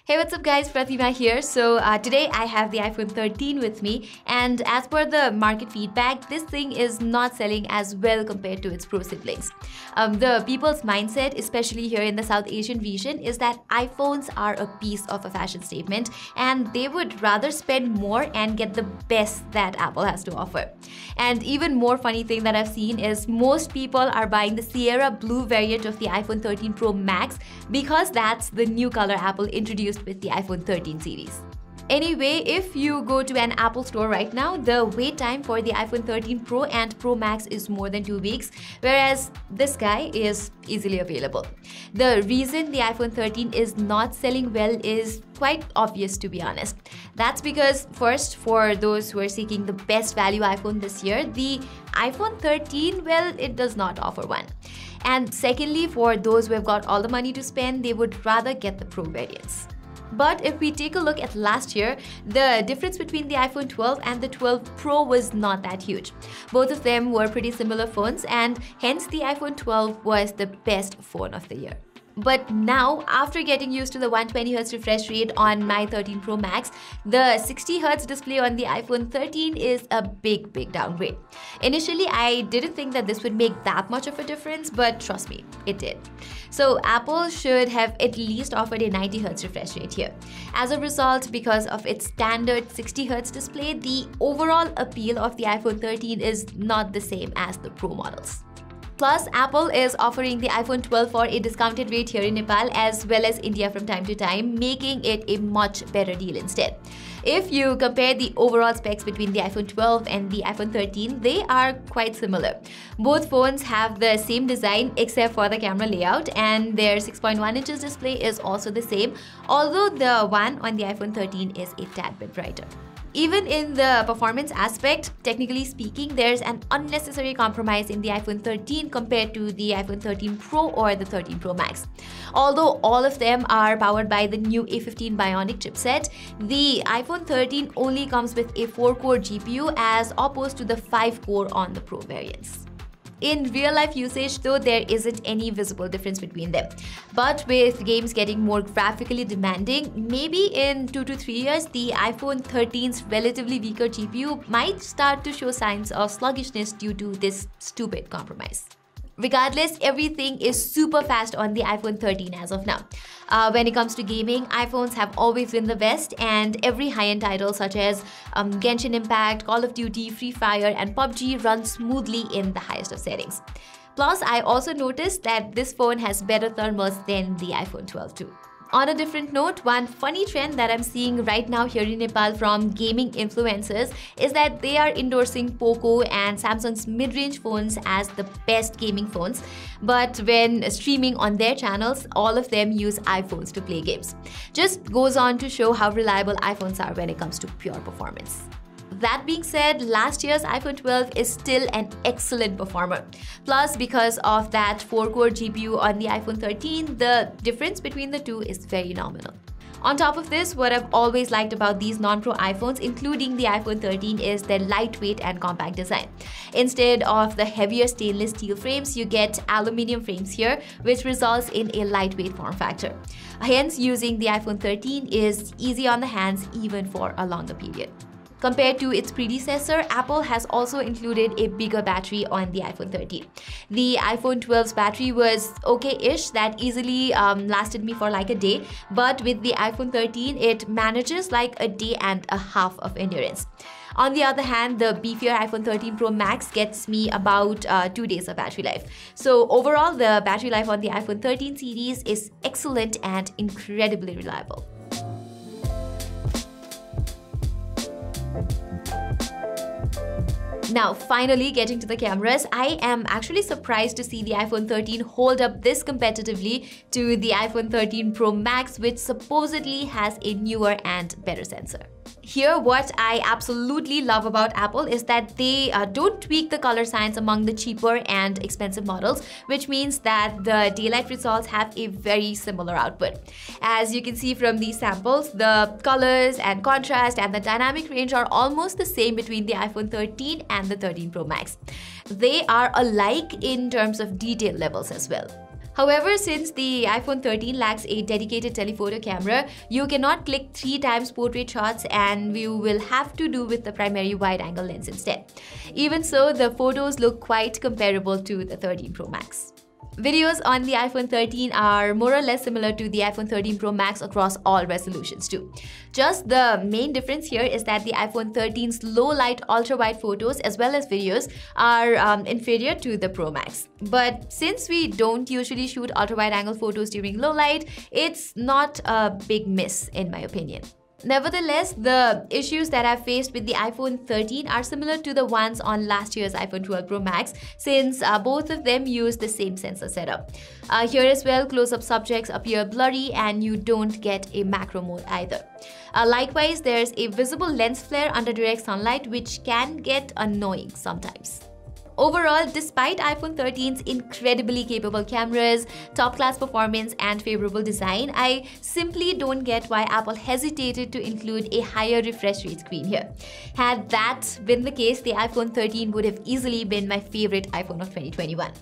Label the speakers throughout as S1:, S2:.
S1: Hey, what's up guys, Pratima here. So today I have the iPhone 13 with me, and as per the market feedback, this thing is not selling as well compared to its Pro siblings. The people's mindset, especially here in the South Asian region, is that iPhones are a piece of a fashion statement and they would rather spend more and get the best that Apple has to offer. And even more funny thing that I've seen is most people are buying the Sierra Blue variant of the iPhone 13 Pro Max because that's the new color Apple introduced with the iPhone 13 series. Anyway, if you go to an Apple store right now, the wait time for the iPhone 13 Pro and Pro Max is more than 2 weeks, whereas this guy is easily available. The reason the iPhone 13 is not selling well is quite obvious, to be honest. That's because, first, for those who are seeking the best value iPhone this year, the iPhone 13, well, it does not offer one. And secondly, for those who have got all the money to spend, they would rather get the Pro variants. But if we take a look at last year, the difference between the iPhone 12 and the 12 Pro was not that huge. Both of them were pretty similar phones, and hence the iPhone 12 was the best phone of the year. But now, after getting used to the 120Hz refresh rate on my 13 Pro Max, the 60Hz display on the iPhone 13 is a big downgrade. Initially, I didn't think that this would make that much of a difference, but trust me, it did. So Apple should have at least offered a 90Hz refresh rate here. As a result, because of its standard 60Hz display, the overall appeal of the iPhone 13 is not the same as the Pro models. Plus, Apple is offering the iPhone 12 for a discounted rate here in Nepal as well as India from time to time, making it a much better deal instead. If you compare the overall specs between the iPhone 12 and the iPhone 13, they are quite similar. Both phones have the same design except for the camera layout, and their 6.1 inches display is also the same, although the one on the iPhone 13 is a tad bit brighter. Even in the performance aspect, technically speaking, there's an unnecessary compromise in the iPhone 13 compared to the iPhone 13 Pro or the 13 Pro Max. Although all of them are powered by the new A15 Bionic Chipset, the iPhone 13 only comes with a 4-core GPU as opposed to the 5-core on the Pro variants. In real-life usage, though, there isn't any visible difference between them. But with games getting more graphically demanding, maybe in 2 to 3 years, the iPhone 13's relatively weaker GPU might start to show signs of sluggishness due to this stupid compromise. Regardless, everything is super fast on the iPhone 13 as of now. When it comes to gaming, iPhones have always been the best, and every high-end title such as Genshin Impact, Call of Duty, Free Fire, and PUBG run smoothly in the highest of settings. Plus, I also noticed that this phone has better thermals than the iPhone 12 too. On a different note, one funny trend that I'm seeing right now here in Nepal from gaming influencers is that they are endorsing Poco and Samsung's mid-range phones as the best gaming phones. But when streaming on their channels, all of them use iPhones to play games. Just goes on to show how reliable iPhones are when it comes to pure performance. That being said, last year's iPhone 12 is still an excellent performer. Plus, because of that 4-core GPU on the iPhone 13, the difference between the two is very nominal. On top of this, what I've always liked about these non-Pro iPhones, including the iPhone 13, is their lightweight and compact design. Instead of the heavier stainless steel frames, you get aluminium frames here, which results in a lightweight form factor. Hence, using the iPhone 13 is easy on the hands even for a longer period. Compared to its predecessor, Apple has also included a bigger battery on the iPhone 13. The iPhone 12's battery was okay-ish, that easily lasted me for like a day, but with the iPhone 13, it manages like a day and a half of endurance. On the other hand, the beefier iPhone 13 Pro Max gets me about 2 days of battery life. So overall, the battery life on the iPhone 13 series is excellent and incredibly reliable. Now, finally getting to the cameras, I am actually surprised to see the iPhone 13 hold up this competitively to the iPhone 13 Pro Max, which supposedly has a newer and better sensor. Here, what I absolutely love about Apple is that they don't tweak the color science among the cheaper and expensive models, which means that the daylight results have a very similar output. As you can see from these samples, the colors and contrast and the dynamic range are almost the same between the iPhone 13 and the 13 Pro Max. They are alike in terms of detail levels as well. However, since the iPhone 13 lacks a dedicated telephoto camera, you cannot click 3 times portrait shots and you will have to do with the primary wide-angle lens instead. Even so, the photos look quite comparable to the 13 Pro Max. Videos on the iPhone 13 are more or less similar to the iPhone 13 Pro Max across all resolutions too. Just the main difference here is that the iPhone 13's low-light ultra-wide photos as well as videos are inferior to the Pro Max. But since we don't usually shoot ultra-wide-angle photos during low light, it's not a big miss in my opinion. Nevertheless, the issues that I've faced with the iPhone 13 are similar to the ones on last year's iPhone 12 Pro Max, since both of them use the same sensor setup. Here as well, close-up subjects appear blurry and you don't get a macro mode either. Likewise, there's a visible lens flare under direct sunlight, which can get annoying sometimes. Overall, despite iPhone 13's incredibly capable cameras, top-class performance, and favorable design, I simply don't get why Apple hesitated to include a higher refresh rate screen here. Had that been the case, the iPhone 13 would have easily been my favorite iPhone of 2021.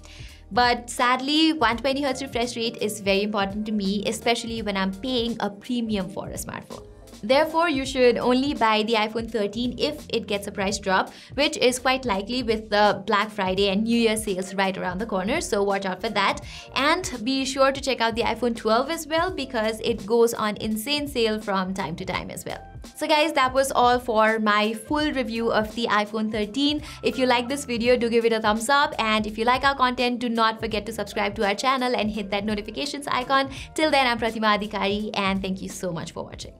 S1: But sadly, 120Hz refresh rate is very important to me, especially when I'm paying a premium for a smartphone. Therefore, you should only buy the iPhone 13 if it gets a price drop, which is quite likely with the Black Friday and New Year sales right around the corner, so watch out for that. And be sure to check out the iPhone 12 as well, because it goes on insane sale from time to time as well. So guys, that was all for my full review of the iPhone 13. If you like this video, do give it a thumbs up, and if you like our content, do not forget to subscribe to our channel and hit that notifications icon. Till then, I'm Pratima, and thank you so much for watching.